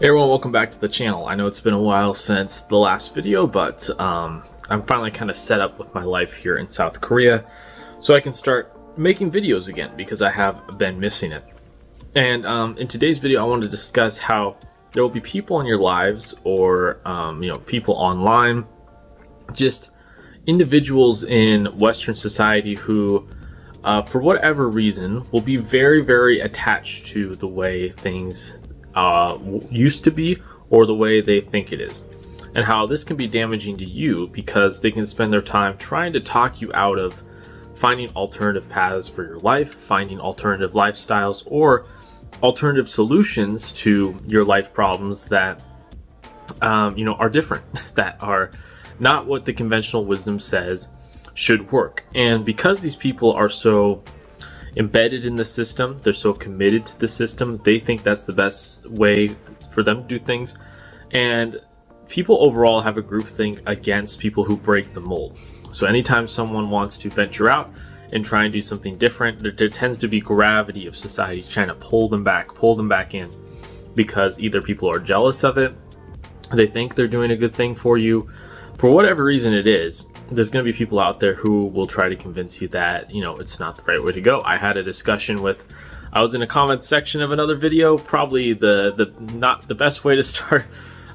Hey everyone, welcome back to the channel. I know it's been a while since the last video, but I'm finally kind of set up with my life here in South Korea so I can start making videos again because I have been missing it. And in today's video, I want to discuss how there will be people in your lives or people online, just individuals in Western society who for whatever reason will be very, very attached to the way things used to be or the way they think it is, and how this can be damaging to you because they can spend their time trying to talk you out of finding alternative paths for your life, finding alternative lifestyles, or alternative solutions to your life problems that are different, that are not what the conventional wisdom says should work. And because these people are so embedded in the system, they're so committed to the system, they think that's the best way for them to do things. And people overall have a groupthink against people who break the mold. So anytime someone wants to venture out and try and do something different, there tends to be gravity of society trying to pull them back in, because either people are jealous of it, they think they're doing a good thing for you, for whatever reason it is. There's going to be people out there who will try to convince you that, it's not the right way to go. I had a discussion I was in a comment section of another video, probably the not the best way to start,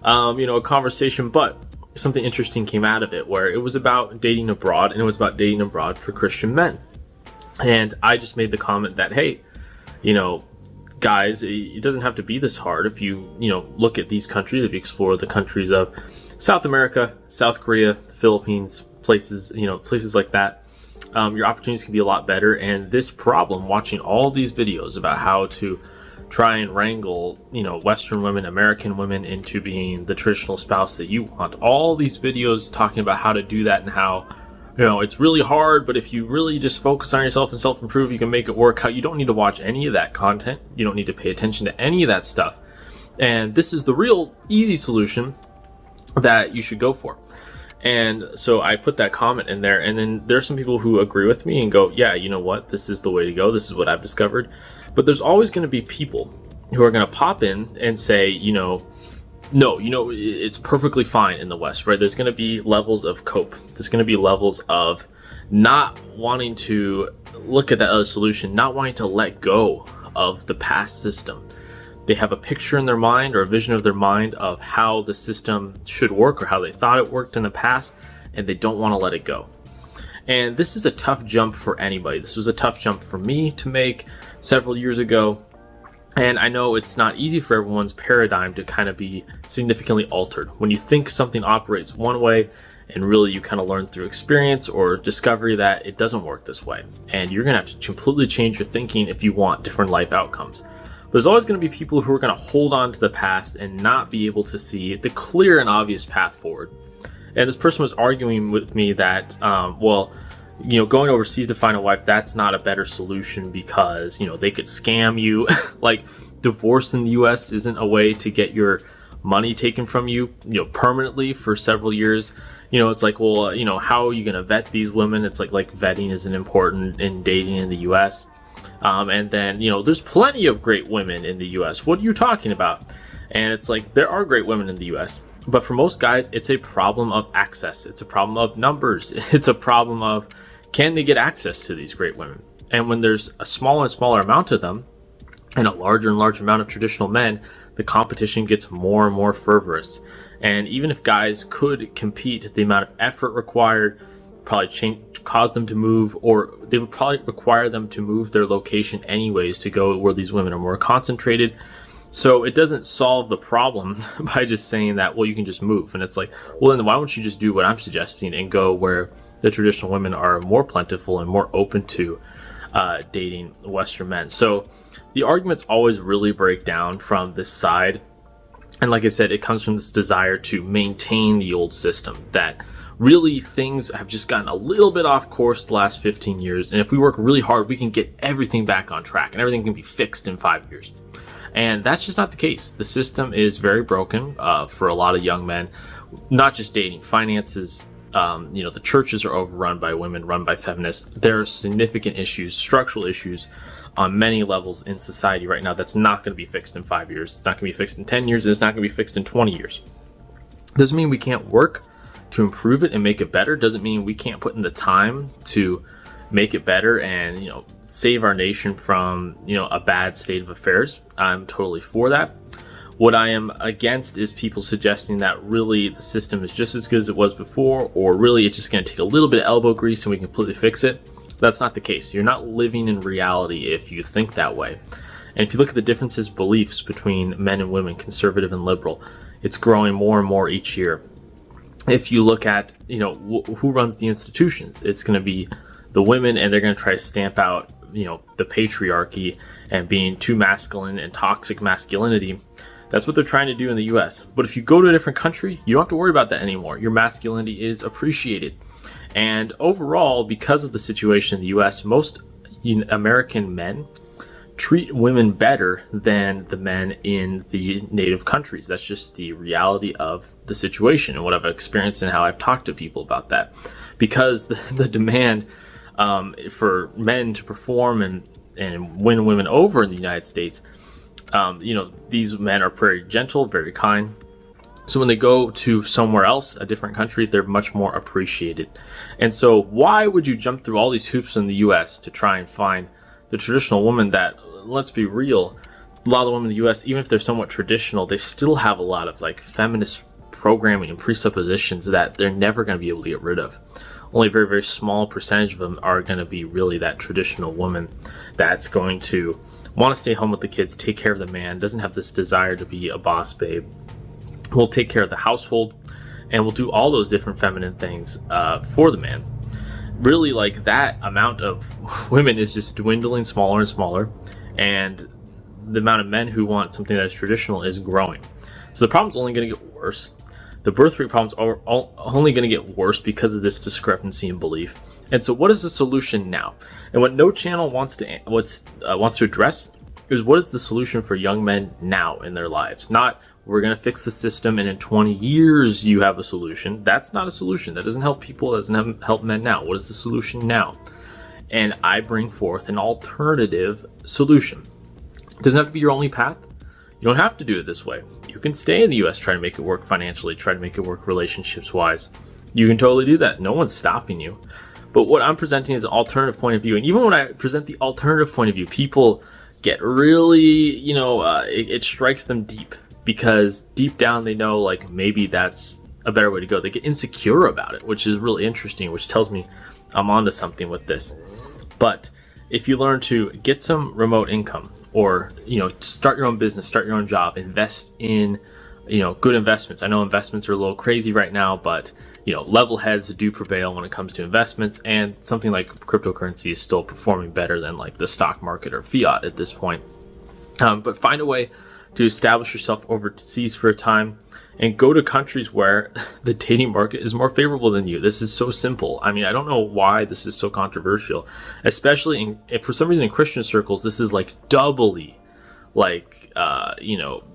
a conversation, but something interesting came out of it where it was about dating abroad, and it was about dating abroad for Christian men. And I just made the comment that, hey, guys, it doesn't have to be this hard. If you, look at these countries, if you explore the countries of South America, South Korea, the Philippines, places like that, your opportunities can be a lot better. And this problem, watching all these videos about how to try and wrangle, Western women, American women into being the traditional spouse that you want, all these videos talking about how to do that and how, it's really hard, but if you really just focus on yourself and self-improve, you can make it work. How you don't need to watch any of that content. You don't need to pay attention to any of that stuff. And this is the real easy solution that you should go for. And so I put that comment in there, and then there's some people who agree with me and go, yeah, you know what, this is the way to go, this is what I've discovered. But there's always going to be people who are going to pop in and say, no, it's perfectly fine in the West, right? There's going to be levels of cope. There's going to be levels of not wanting to look at that other solution, not wanting to let go of the past system. They have a picture in their mind or a vision of their mind of how the system should work or how they thought it worked in the past, and they don't want to let it go. And this is a tough jump for anybody. This was a tough jump for me to make several years ago. And I know it's not easy for everyone's paradigm to kind of be significantly altered. When you think something operates one way, and really you kind of learn through experience or discovery that it doesn't work this way. And you're going to have to completely change your thinking if you want different life outcomes. But there's always going to be people who are going to hold on to the past and not be able to see the clear and obvious path forward. And this person was arguing with me that, going overseas to find a wife, that's not a better solution because, they could scam you. Like, divorce in the US isn't a way to get your money taken from you, permanently for several years. It's like, well, how are you going to vet these women? It's like vetting isn't important in dating in the US. And then, there's plenty of great women in the US. What are you talking about? And it's like, there are great women in the US. But for most guys, it's a problem of access. It's a problem of numbers. It's a problem of, can they get access to these great women? And when there's a smaller and smaller amount of them and a larger and larger amount of traditional men, the competition gets more and more fervorous. And even if guys could compete, the amount of effort required probably cause them to move, or they would probably require them to move their location anyways to go where these women are more concentrated. So it doesn't solve the problem by just saying that, well, you can just move. And it's like, well, then why don't you just do what I'm suggesting and go where the traditional women are more plentiful and more open to dating Western men. So the arguments always really break down from this side. And like I said, it comes from this desire to maintain the old system, that really things have just gotten a little bit off course the last 15 years. And if we work really hard, we can get everything back on track and everything can be fixed in 5 years. And that's just not the case. The system is very broken for a lot of young men, not just dating, finances. The churches are overrun by women, run by feminists. There are significant issues, structural issues on many levels in society right now that's not going to be fixed in 5 years. It's not going to be fixed in 10 years. It's not going to be fixed in 20 years. Doesn't mean we can't work to improve it and make it better. Doesn't mean we can't put in the time to make it better and, save our nation from, a bad state of affairs. I'm totally for that. What I am against is people suggesting that really the system is just as good as it was before, or really it's just going to take a little bit of elbow grease and we can completely fix it. That's not the case. You're not living in reality if you think that way. And if you look at the differences, beliefs between men and women, conservative and liberal, it's growing more and more each year. If you look at, who runs the institutions, it's going to be the women, and they're going to try to stamp out, the patriarchy and being too masculine and toxic masculinity. That's what they're trying to do in the US. But if you go to a different country, you don't have to worry about that anymore. Your masculinity is appreciated. And overall, because of the situation in the US, most American men treat women better than the men in the native countries. That's just the reality of the situation and what I've experienced and how I've talked to people about that. Because the demand for men to perform and win women over in the United States, these men are very gentle, very kind. So when they go to somewhere else, a different country, they're much more appreciated. And so why would you jump through all these hoops in the US to try and find the traditional woman that, let's be real, a lot of the women in the US, even if they're somewhat traditional, they still have a lot of feminist programming and presuppositions that they're never going to be able to get rid of. Only a very, very small percentage of them are going to be really that traditional woman that's going to want to stay home with the kids, take care of the man, doesn't have this desire to be a boss babe, will take care of the household, and will do all those different feminine things for the man. Really, that amount of women is just dwindling smaller and smaller, and the amount of men who want something that is traditional is growing. So the problem's only going to get worse. The birth rate problems are only going to get worse because of this discrepancy in belief. And so what is the solution now? And what No Channel wants to address is, what is the solution for young men now in their lives? Not, we're going to fix the system and in 20 years you have a solution. That's not a solution. That doesn't help people. That doesn't help men now. What is the solution now? And I bring forth an alternative solution. It doesn't have to be your only path. You don't have to do it this way. You can stay in the US, try to make it work financially, try to make it work relationships wise. You can totally do that. No one's stopping you. But what I'm presenting is an alternative point of view. And even when I present the alternative point of view, people get really, it strikes them deep, because deep down they know maybe that's a better way to go. They get insecure about it, which is really interesting, which tells me I'm onto something with this. But if you learn to get some remote income, or start your own business, start your own job, invest in good investments. I know investments are a little crazy right now, but level heads do prevail when it comes to investments, and something like cryptocurrency is still performing better than the stock market or fiat at this point. But find a way to establish yourself overseas for a time and go to countries where the dating market is more favorable than you. This is so simple. I mean, I don't know why this is so controversial, especially if for some reason in Christian circles, this is doubly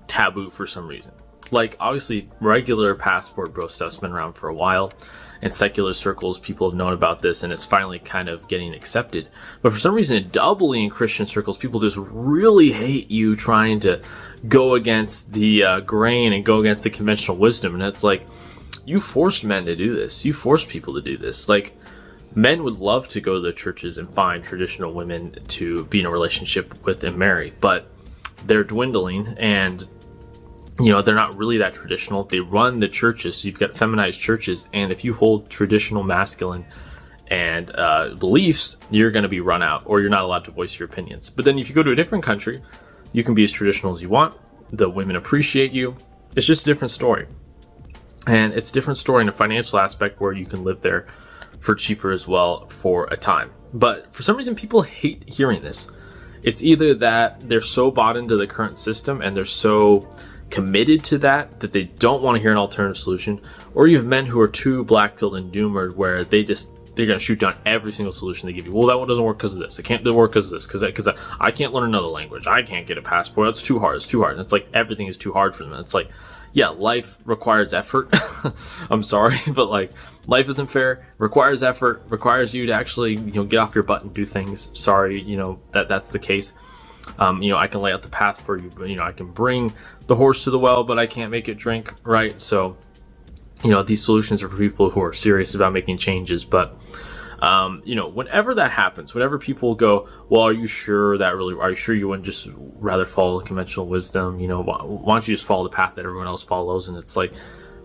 taboo for some reason. Obviously regular passport bro stuff's been around for a while. In secular circles, people have known about this, and it's finally kind of getting accepted. But for some reason, doubly in Christian circles, people just really hate you trying to go against the grain and go against the conventional wisdom. And it's you forced men to do this. You forced people to do this. Men would love to go to the churches and find traditional women to be in a relationship with and marry, but they're dwindling, and they're not really that traditional. They run the churches, so you've got feminized churches, and if you hold traditional masculine and beliefs, you're going to be run out, or you're not allowed to voice your opinions. But then if you go to a different country, you can be as traditional as you want. The women appreciate you. It's just a different story. And it's a different story in a financial aspect, where you can live there for cheaper as well for a time. But for some reason, people hate hearing this. It's either that they're so bought into the current system and they're so committed to that they don't want to hear an alternative solution, or you have men who are too black-pilled and doomered, where they just they're going to shoot down every single solution they give you. Well, that one doesn't work because of this. It can't work because of this. Because I can't learn another language. I can't get a passport. That's too hard. It's too hard. And it's like everything is too hard for them. It's like, yeah, life requires effort. I'm sorry, but like life isn't fair. Requires effort. Requires you to actually, get off your butt and do things. Sorry, that's the case. I can lay out the path for you, but I can bring the horse to the well, but I can't make it drink, right? So, these solutions are for people who are serious about making changes. But, whenever that happens, whenever people go, well, are you sure you wouldn't just rather follow conventional wisdom? Why don't you just follow the path that everyone else follows? And it's like,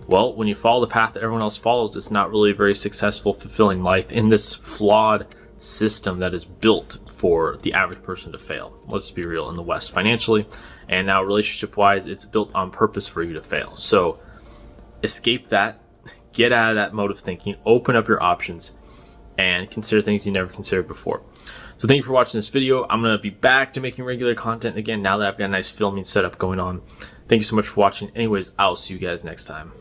well, when you follow the path that everyone else follows, it's not really a very successful, fulfilling life in this flawed system that is built for the average person to fail. Let's be real, in the West, financially and now relationship-wise, it's built on purpose for you to fail. So escape that, get out of that mode of thinking, open up your options, and consider things you never considered before. So thank you for watching this video. I'm going to be back to making regular content again now that I've got a nice filming setup going on. Thank you so much for watching. Anyways, I'll see you guys next time.